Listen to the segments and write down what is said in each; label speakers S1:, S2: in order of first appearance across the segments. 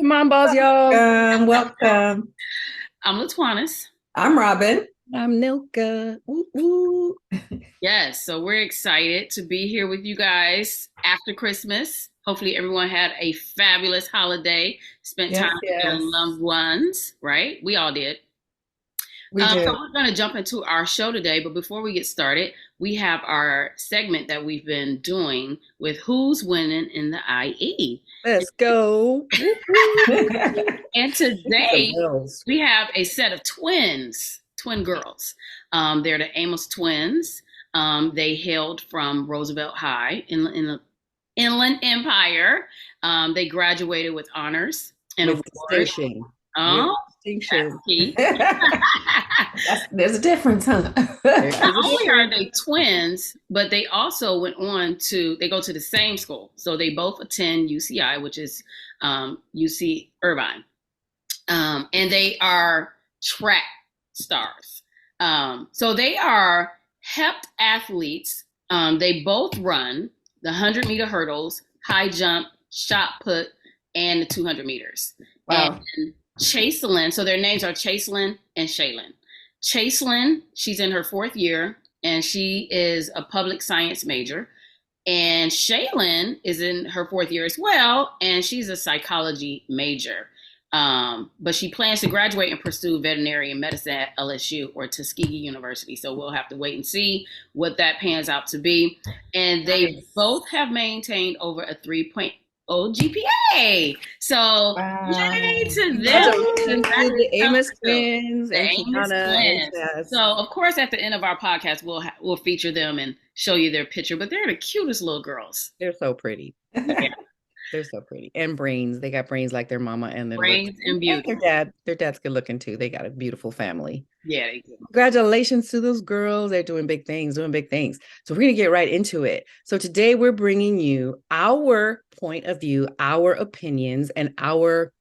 S1: Come on, Ballz, y'all.
S2: Welcome.
S3: I'm Latuanis.
S2: I'm Robin.
S1: I'm Nilka. Woo, woo.
S3: Yes, so we're excited to be here with you guys after Christmas. Hopefully, everyone had a fabulous holiday, spent time
S2: Yes,
S3: with their
S2: yes,
S3: loved ones, right? We all did.
S2: we
S3: So
S2: did.
S3: we're going to jump into our show today, but before we get started, we have our segment that we've been doing with Who's Winning in the IE.
S1: Let's go. Woo, woo.
S3: And
S1: Give me some
S3: today
S1: bells.
S3: we have a set of twins, twin girls. They're the Amos twins. They hailed from Roosevelt High in the Inland Empire. They graduated with honors and
S1: With
S3: awards.
S1: distinction. With
S3: Oh, that's
S1: distinction.
S3: key.
S2: There's a difference, huh?
S1: There is
S3: Not
S1: a
S3: only are
S1: difference.
S3: they twins, but they also went on to they go to the same school. So they both attend UCI, which is UC Irvine. And they are track stars. So they are HEP athletes. They both run the 100-meter hurdles, high jump, shot put, and the 200 meters.
S2: Wow.
S3: And Chaselyn, so their names are Chaselyn and Shaylin. Chaselyn, she's in her fourth year, and she is a public science major. And Shaylin is in her fourth year as well, and she's a psychology major. But she plans to graduate and pursue veterinary medicine at LSU or Tuskegee University. So we'll have to wait and see what that pans out to be. And they both have maintained over a 3.0 GPA. So
S2: Wow.
S3: yay to them.
S1: Congratulations to the Amos twins
S3: The
S1: and
S3: Amos
S1: Kiana and
S3: twins.
S1: Jess.
S3: So of course, at the end of our podcast, we'll feature them and show you their picture. But they're the cutest little girls.
S1: They're so pretty.
S3: Yeah.
S1: They're so pretty. And brains. They got brains like their mama and then
S3: Brains and beauty.
S1: their dad's good looking too. They got a beautiful family.
S3: Yeah, they do.
S1: Congratulations to those girls. They're doing big things, doing big things. So we're going to get right into it. So today we're bringing you our point of view, our opinions, and our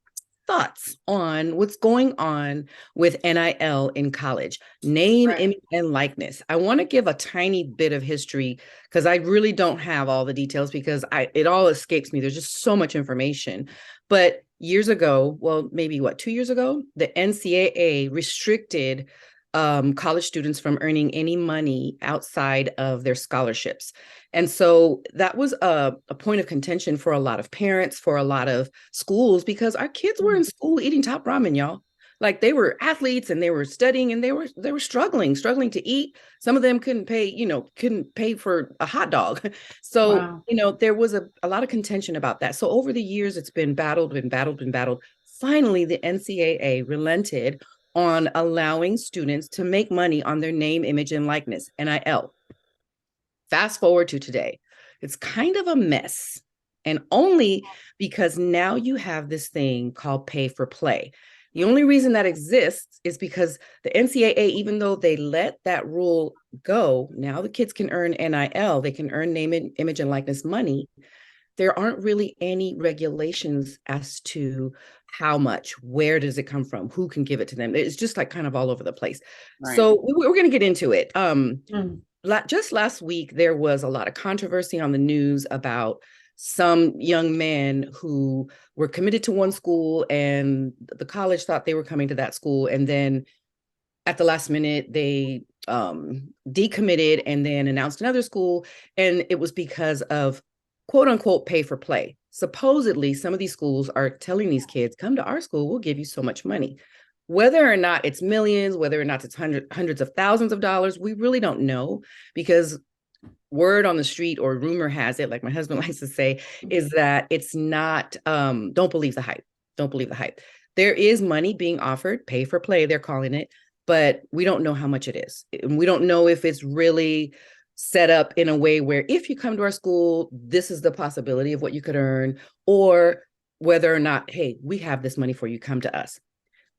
S1: thoughts on what's going on with NIL in college, name,
S2: Right.
S1: image, and likeness. I want to give a tiny bit of history because I really don't have all the details because it all escapes me. There's just so much information. But years ago, well, maybe 2 years ago, the NCAA restricted college students from earning any money outside of their scholarships. And so that was a point of contention for a lot of parents, for a lot of schools, because our kids were in school eating top ramen, y'all. Like they were athletes and they were studying and they were struggling to eat. Some of them couldn't pay for a hot dog. So,
S2: Wow.
S1: there was a lot of contention about that. So over the years, it's been battled. Finally, the NCAA relented on allowing students to make money on their name, image, and likeness, NIL. Fast forward to today. It's kind of a mess. And only because now you have this thing called pay for play. The only reason that exists is because the NCAA, even though they let that rule go, now the kids can earn NIL, they can earn name, image, and likeness money. There aren't really any regulations as to how much, where does it come from, who can give it to them. It's just like kind of all over the place.
S3: Right.
S1: So we're going to get into it.
S2: Mm.
S1: Just last week, there was a lot of controversy on the news about some young men who were committed to one school and the college thought they were coming to that school. And then at the last minute, they decommitted and then announced another school. And it was because of quote unquote pay for play. Supposedly, some of these schools are telling these kids, come to our school, we'll give you so much money. Whether or not it's millions, whether or not it's hundreds of thousands of dollars, we really don't know, because word on the street or rumor has it, like my husband likes to say, is that it's not, don't believe the hype. Don't believe the hype. There is money being offered, pay for play, they're calling it, but we don't know how much it is. And we don't know if it's really set up in a way where if you come to our school, this is the possibility of what you could earn, or whether or not, hey, we have this money for you, come to us.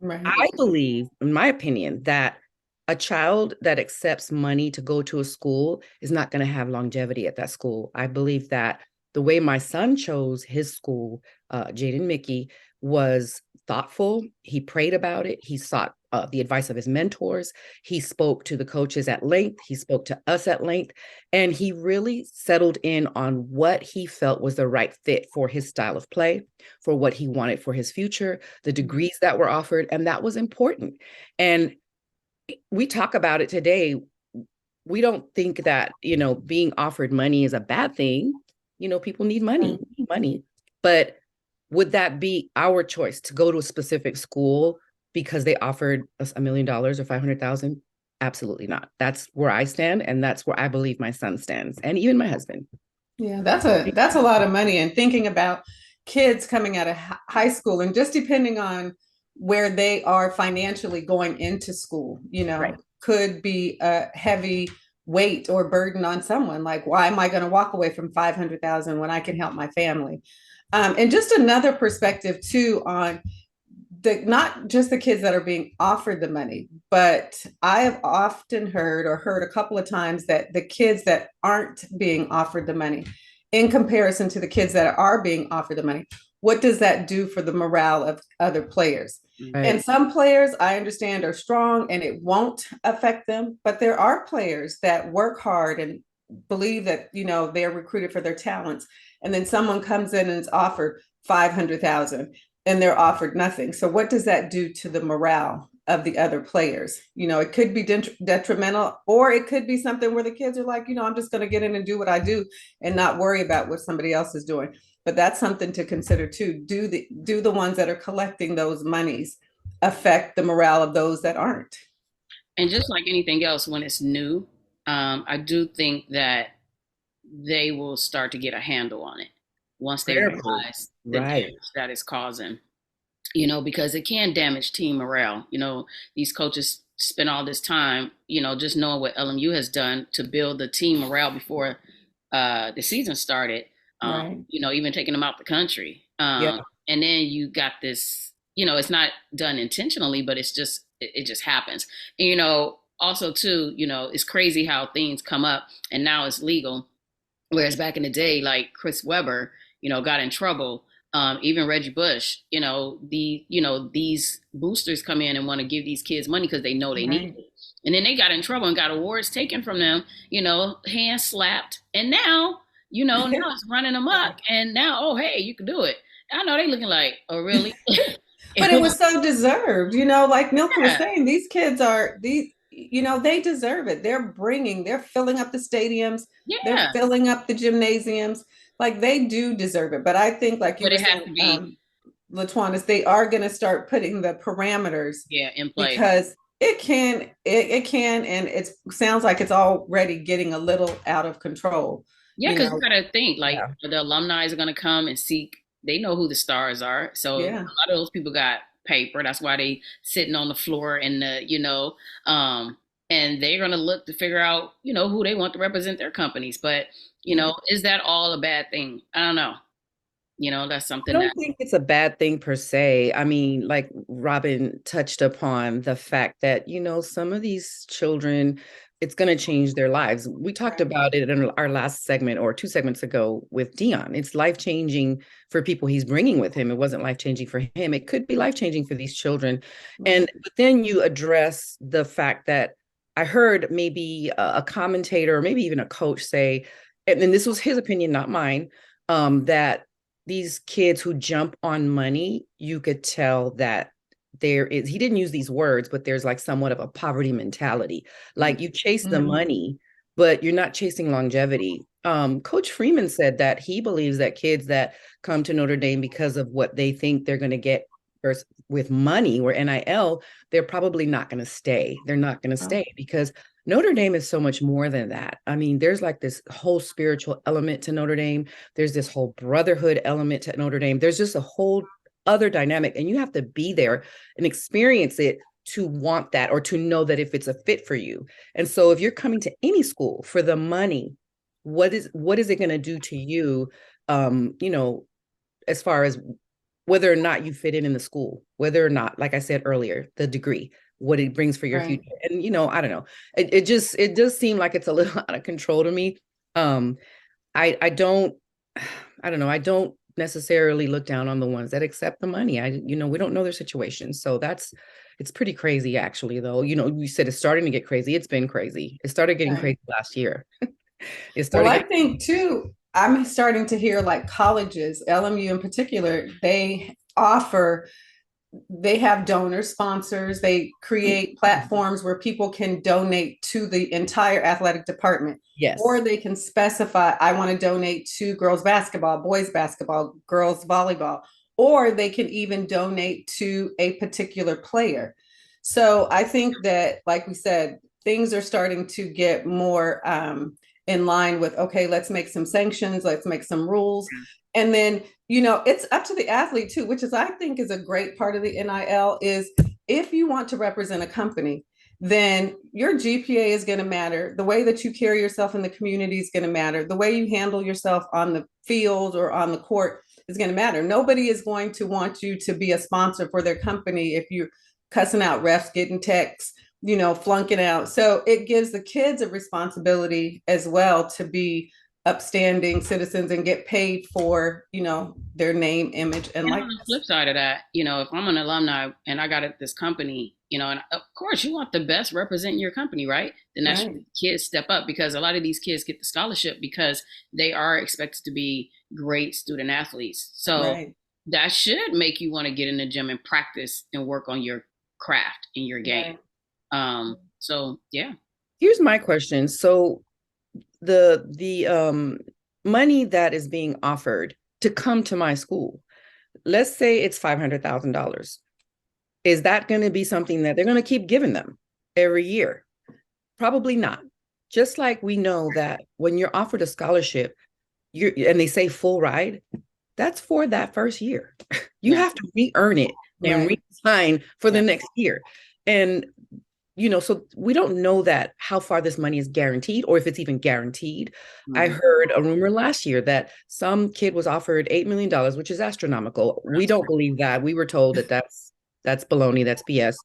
S2: Right.
S1: I believe, in my opinion, that a child that accepts money to go to a school is not going to have longevity at that school. I believe that the way my son chose his school, Jaden Mickey, was thoughtful. He prayed about it. He sought the advice of his mentors. He spoke to the coaches at length. He spoke to us at length. And he really settled in on what he felt was the right fit for his style of play, for what he wanted for his future, the degrees that were offered. And that was important. And we talk about it today. We don't think that, being offered money is a bad thing. People need money. But would that be our choice to go to a specific school because they offered us $1 million or 500,000? Absolutely not. That's where I stand, and that's where I believe my son stands, and even my husband.
S2: Yeah, that's a lot of money. And thinking about kids coming out of high school, and just depending on where they are financially going into school,
S1: Right.
S2: could be a heavy weight or burden on someone. Like, why am I going to walk away from 500,000 when I can help my family? And just another perspective too on not just the kids that are being offered the money, but I have often heard a couple of times that the kids that aren't being offered the money, in comparison to the kids that are being offered the money, what does that do for the morale of other players?
S1: Right.
S2: And some players, I understand, are strong and it won't affect them, but there are players that work hard and believe that they're recruited for their talents, and then someone comes in and is offered 500,000 and they're offered nothing. So what does that do to the morale of the other players? It could be detrimental, or it could be something where the kids are like, I'm just going to get in and do what I do and not worry about what somebody else is doing. But that's something to consider too. Do the ones that are collecting those monies affect the morale of those that aren't?
S3: And just like anything else, when it's new, I do think that they will start to get a handle on it once they realize the damage that it's causing. Because it can damage team morale. These coaches spend all this time, just knowing what LMU has done to build the team morale before the season started.
S2: Right.
S3: Even taking them out the country.
S1: Yeah.
S3: And then you got this, it's not done intentionally, but it just happens. And, also too, it's crazy how things come up and now it's legal. Whereas back in the day, like Chris Webber, got in trouble. Even Reggie Bush, these boosters come in and want to give these kids money because they know they need it. And then they got in trouble and got awards taken from them, hands slapped. And now, now it's running amok. And now, oh, hey, you can do it. I know they looking like, oh, really?
S2: But it was so deserved, like Milka was saying, these kids they deserve it. They're filling up the stadiums. Yeah. They're filling up the gymnasiums. Like, they do deserve it. But I think, like you were saying, LaTonis, they are going to start putting the parameters
S3: in place, because
S2: it can, and it sounds like it's already getting a little out of control.
S3: Yeah, because you got to think, like, the alumni are going to come and seek. They know who the stars are. So a lot of those people got paper. That's why they sitting on the floor and and they're going to look to figure out, who they want to represent their companies. But, is that all a bad thing? I don't know. That's something.
S1: I don't think it's a bad thing per se. I mean, like Robin touched upon the fact that, some of these children, it's going to change their lives. We talked about it in our last segment or 2 segments ago with Dion. It's life-changing for people he's bringing with him. It wasn't life-changing for him. It could be life-changing for these children. But then you address the fact that I heard maybe a commentator or maybe even a coach say, and this was his opinion, not mine, that these kids who jump on money, you could tell that he didn't use these words, but there's like somewhat of a poverty mentality. Like, you chase the money, but you're not chasing longevity. Coach Freeman said that he believes that kids that come to Notre Dame because of what they think they're going to get with money or NIL, they're probably not going to stay. They're not going to stay because Notre Dame is so much more than that. I mean, there's like this whole spiritual element to Notre Dame. There's this whole brotherhood element to Notre Dame. There's just a whole other dynamic, and you have to be there and experience it to want that or to know that if it's a fit for you. And so if you're coming to any school for the money, what is it going to do to you, as far as whether or not you fit in the school, whether or not, like I said earlier, the degree, what it brings for your future. And, I don't know. It does seem like it's a little out of control to me. I don't know. I don't necessarily look down on the ones that accept the money. We don't know their situation. So it's pretty crazy actually, though. You said it's starting to get crazy. It's been crazy. It started getting
S2: Right.
S1: crazy last year. It
S2: Well,
S1: started
S2: I
S1: getting
S2: think too, I'm starting to hear like colleges, LMU in particular, they have donor sponsors. They create platforms where people can donate to the entire athletic department. Or
S1: yes.
S2: they can specify, I want to donate to girls basketball, boys basketball, girls volleyball, or they can even donate to a particular player. So I think that, like we said, things are starting to get more in line with, okay, let's make some sanctions, let's make some rules. And then, it's up to the athlete too, which I think is a great part of the NIL is if you want to represent a company, then your GPA is going to matter. The way that you carry yourself in the community is going to matter. The way you handle yourself on the field or on the court is going to matter. Nobody is going to want you to be a sponsor for their company if you're cussing out refs, getting texts, flunking out. So it gives the kids a responsibility as well to be upstanding citizens and get paid for, their name, image, and
S3: And on the
S2: likeness.
S3: flip side of that, if I'm an alumni and I got at this company, and of course you want the best representing your company, right? Then that's
S2: Right.
S3: kids step up because a lot of these kids get the scholarship because they are expected to be great student athletes. So
S2: Right.
S3: that should make you want to get in the gym and practice and work on your craft in your game.
S2: Right.
S3: So yeah.
S1: Here's my question. So the money that is being offered to come to my school, let's say it's $500,000. Is that going to be something that they're going to keep giving them every year? Probably not. Just like we know that when you're offered a scholarship, and they say full ride, that's for that first year. You
S3: Yeah.
S1: have to re-earn it and
S2: Right.
S1: re-sign for the
S3: Yeah.
S1: next year. And so we don't know that how far this money is guaranteed or if it's even guaranteed. I heard a rumor last year that some kid was offered $8 million, which is astronomical. We don't believe that. We were told that that's baloney, that's BS.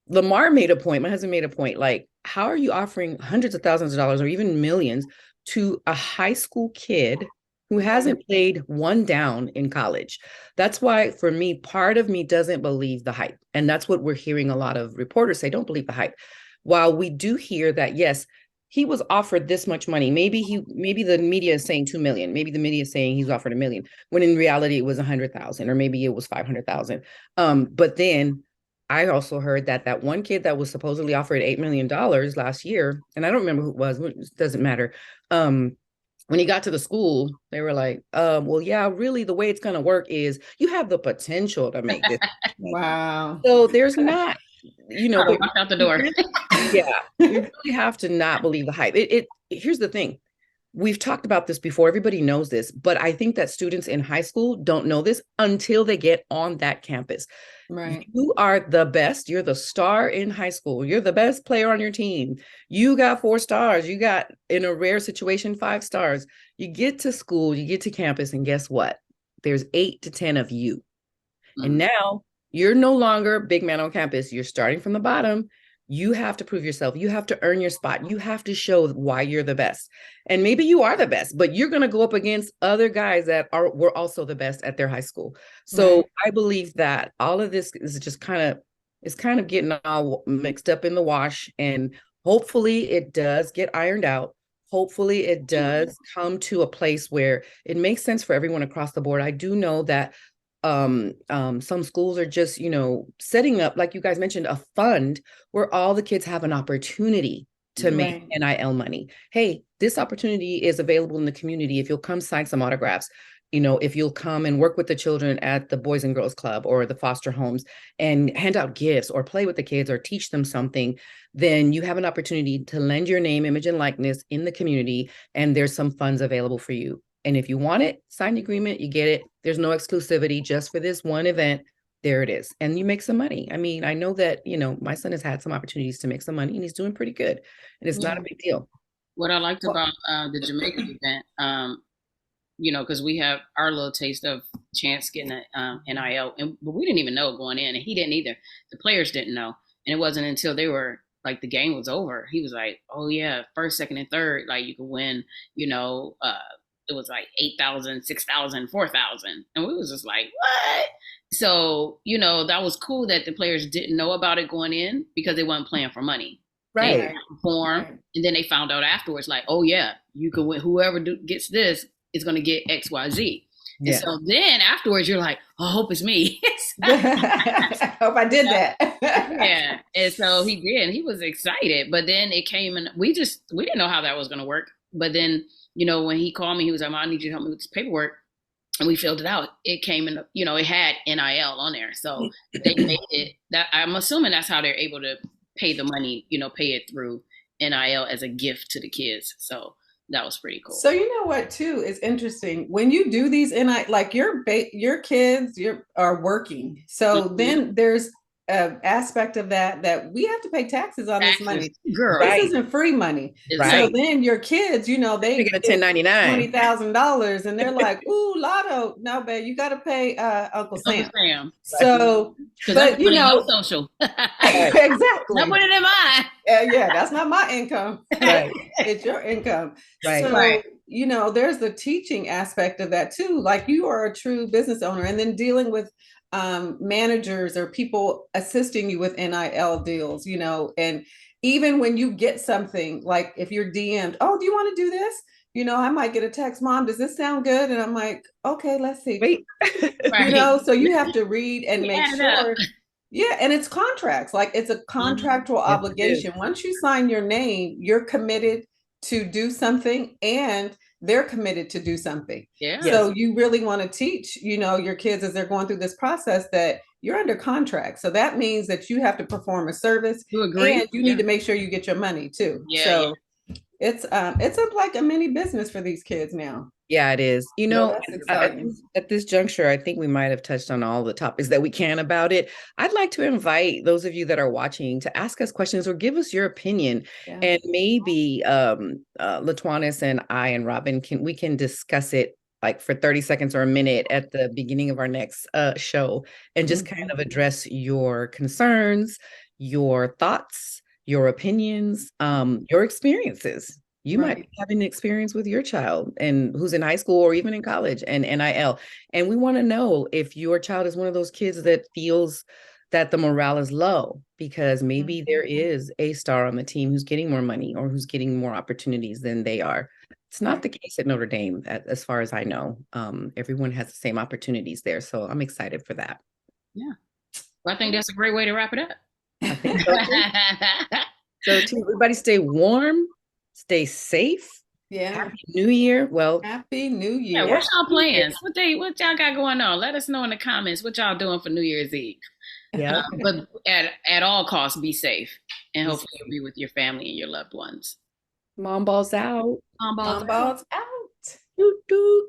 S1: Lamar made a point, my husband made a point, like, how are you offering hundreds of thousands of dollars or even millions to a high school kid who hasn't played one down in college? That's why, for me, part of me doesn't believe the hype. And that's what we're hearing a lot of reporters say, don't believe the hype. While we do hear that, yes, he was offered this much money. Maybe the media is saying 2 million. Maybe the media is saying he's offered 1 million, when in reality it was 100,000, or maybe it was 500,000. But then I also heard that one kid that was supposedly offered $8 million last year, and I don't remember who it was, it doesn't matter. When he got to the school, they were like, well, yeah, really the way it's going to work is you have the potential to make this.
S2: Wow.
S1: So there's not,
S3: Probably walked out the door.
S1: yeah, we really have to not believe the hype. Here's the thing. We've talked about this before. Everybody knows this, but I think that students in high school don't know this until they get on that campus.
S2: Right.
S1: You are the best. You're the star in high school. You're the best player on your team. You got 4 stars. You got, in a rare situation, 5 stars. You get to school, you get to campus, and guess what? There's 8 to 10 of you. And now you're no longer big man on campus. You're starting from the bottom. You have to prove yourself. You have to earn your spot. You have to show why you're the best. And maybe you are the best, but you're going to go up against other guys that were also the best at their high school. So
S2: Right.
S1: I believe that all of this is just kind of getting all mixed up in the wash. And hopefully it does get ironed out. Hopefully it does come to a place where it makes sense for everyone across the board. I do know that some schools are just, setting up, like you guys mentioned, a fund where all the kids have an opportunity to make
S2: Right.
S1: NIL money. Hey, this opportunity is available in the community. If you'll come sign some autographs, if you'll come and work with the children at the Boys and Girls Club or the foster homes and hand out gifts or play with the kids or teach them something, then you have an opportunity to lend your name, image, and likeness in the community. And there's some funds available for you. And if you want it, sign the agreement, you get it. There's no exclusivity, just for this one event. There it is. And you make some money. I mean, I know that, my son has had some opportunities to make some money and he's doing pretty good. And it's not a big deal.
S3: What I liked
S2: Well,
S3: about the Jamaica event, because we have our little taste of Chance getting an NIL, but we didn't even know going in, and he didn't either. The players didn't know, and it wasn't until they were like the game was over. He was like, "Oh yeah, first, second, and third, like you could win, it was like 8,000, 6,000, 4,000. And we was just like, what? So, you know, that was cool that the players didn't know about it going in because they weren't playing for money. They
S1: Right.
S3: perform,
S2: Right.
S3: and then they found out afterwards, like, oh yeah, you can win. Whoever gets this is going to get X, Y, Z. And
S1: Yeah.
S3: so then afterwards, you're like, oh, I hope it's me.
S2: I hope I did that.
S3: Yeah. And so he did. He was excited, but then it came, and we didn't know how that was going to work. But then, you know, when he called me, he was like, I need you to help me with this paperwork. And we filled it out. It came in, you know, it had NIL on there. So they made it that, I'm assuming that's how they're able to pay the money, you know, pay it through NIL as a gift to the kids. So that was pretty cool.
S2: So you know what too is interesting when you do these like your kids are working. So then there's an aspect of that we have to pay taxes on this money.
S3: Girl.
S2: This
S1: Right.
S2: isn't free money.
S1: Right.
S2: So then your kids, you know, they
S1: get a 1099.
S2: $20,000 and they're like, ooh, Lotto. No, babe, you got to pay Uncle Sam. So, but you know,
S3: social.
S2: Exactly.
S3: Not put it in mine.
S2: Yeah, that's not my income.
S1: Right.
S2: It's your income.
S1: Right.
S2: So,
S3: Right.
S2: you know, there's the teaching aspect of that too. Like you are a true business owner, and then dealing with managers or people assisting you with NIL deals, you know, and even when you get something, like if you're DM'd, oh, do you want to do this? You know, I might get a text, Mom, does this sound good? And I'm like, okay, let's see.
S1: Wait.
S2: You know, so you have to read and
S3: You
S2: make
S3: add it up.
S2: sure. Yeah, and it's contracts. Like it's a contractual
S1: Yes, it
S2: obligation.
S1: is.
S2: Once you sign your name, you're committed to do something, and they're committed to do something.
S3: Yeah.
S2: So you really want to teach, you know, your kids as they're going through this process that you're under contract. So that means that you have to perform a service,
S3: You agree?
S2: and you need to make sure you get your money too.
S3: Yeah,
S2: so it's like a mini business for these kids now.
S1: Yeah, it is. You
S2: So
S1: know,
S2: that's exciting.
S1: at this juncture, I think we might have touched on all the topics that we can about it. I'd like to invite those of you that are watching to ask us questions or give us your opinion.
S2: Yeah.
S1: And maybe Latuanis and I and Robin we can discuss it like for 30 seconds or a minute at the beginning of our next show, and just kind of address your concerns, your thoughts, your opinions, your experiences. You might be having an experience with your child and who's in high school or even in college and NIL. And we want to know if your child is one of those kids that feels that the morale is low because maybe there is a star on the team who's getting more money or who's getting more opportunities than they are. It's not the case at Notre Dame, as far as I know. Everyone has the same opportunities there. So I'm excited for that.
S3: Yeah. Well, I think that's a great way to wrap it up.
S1: I think so too. So to everybody, stay warm. Stay safe.
S2: Yeah.
S1: Happy New Year. Well,
S2: Happy New Year.
S3: Yeah, what's y'all plans? What y'all got going on? Let us know in the comments what y'all doing for New Year's Eve.
S1: Yeah.
S3: But at all costs, be safe. And hopefully you'll be with your family and your loved ones.
S1: Mom Ballz out.
S3: Mom Ballz
S2: Ballz out.
S1: Doot, doot.